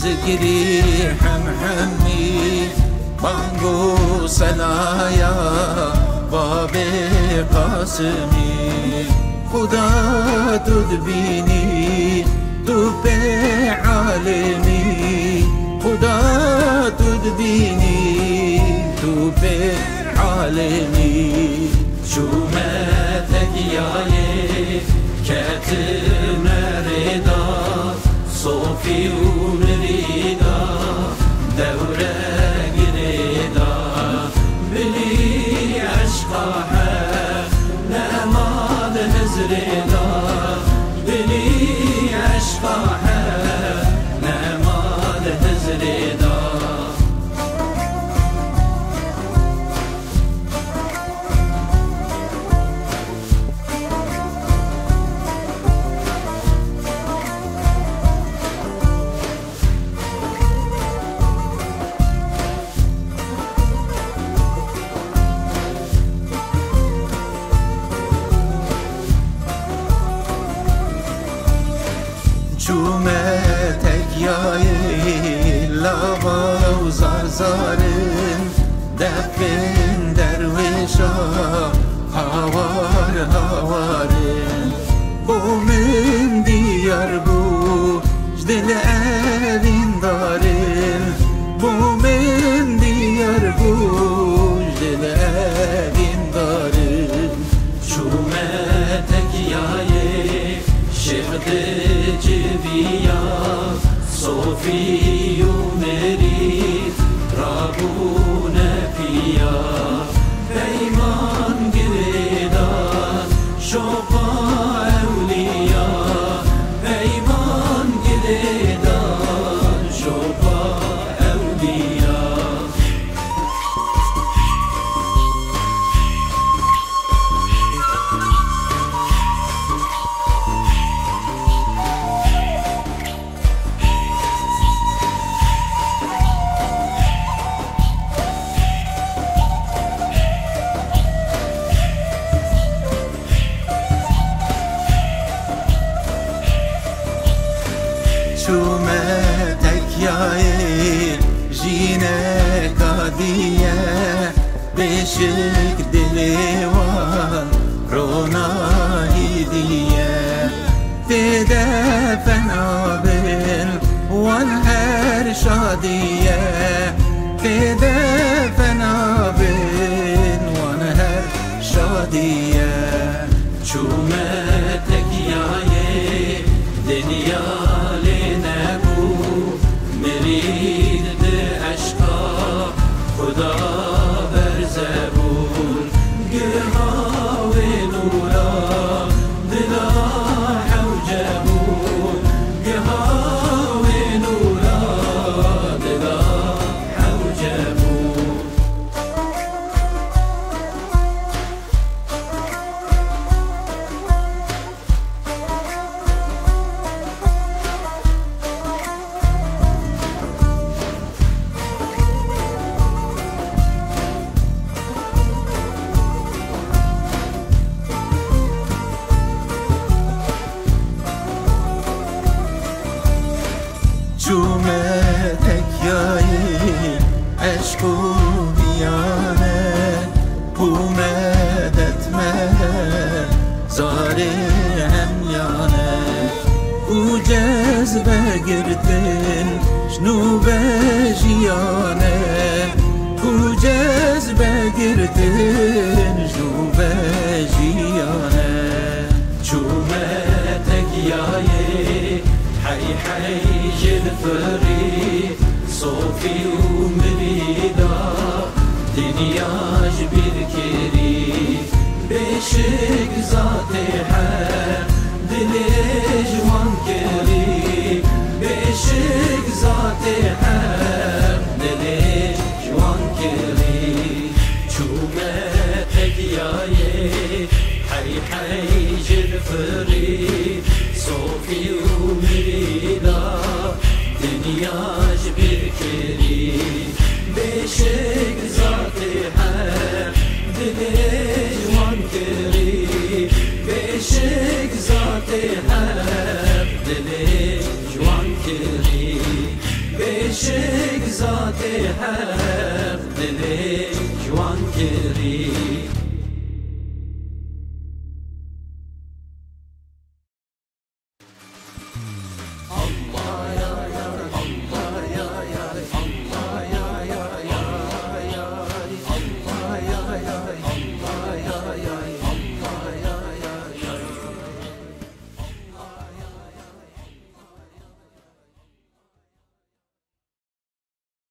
ذكري حمحمي بانگو سلایا باب قاسمی خدا تدبینی تو به عالمی خدا تدبینی تو به عالمی شومتك ياي كاتم رضا صوفي ومريدا دورة قريدا بلي عشقها نماذ هزردا بلي عشقها نماذ هزردا شومتك ياي لابا وزارزارن دفن درويشا هوار هوارن بو من ديار بو جدل evin دارن بو من ديار بو جدل evin دارن شومتك ياي شغد جبيا صوفي ومريد رابونا فيا بيمان قريدا شوقا أوليا بيمان قريدا شوقا أوليا شومتك ياي جينا قادية بشك دليوان رونا هدية تدفن عابل والهر شادية تدفن عابل والهر شادية شومتك ياي دنيا مريد عشقا خدا برزبون قها ونورا دلا حوجبون قها ونورا دلا حوجبون شومتك ياي عشق وبيانه ومدت مهر زار هميانه وجذبه قرتن شنو بجيانه وجذبه قرتن شنو بجيانه شومتك ياي حي حي جنفري صوفي ومريدا دنيا جبير كري بشك ذاتي حق دلي جوان كري بشك ذاتي حق دلي جوان كري شومتك ياي حي حي جنفري صوفي ومريدا دنيا جبير كري بشك ذاتي حق دلي جوان كري بشك ذاتي حق دلي جوان کری بشک ذات حق دل جوان کری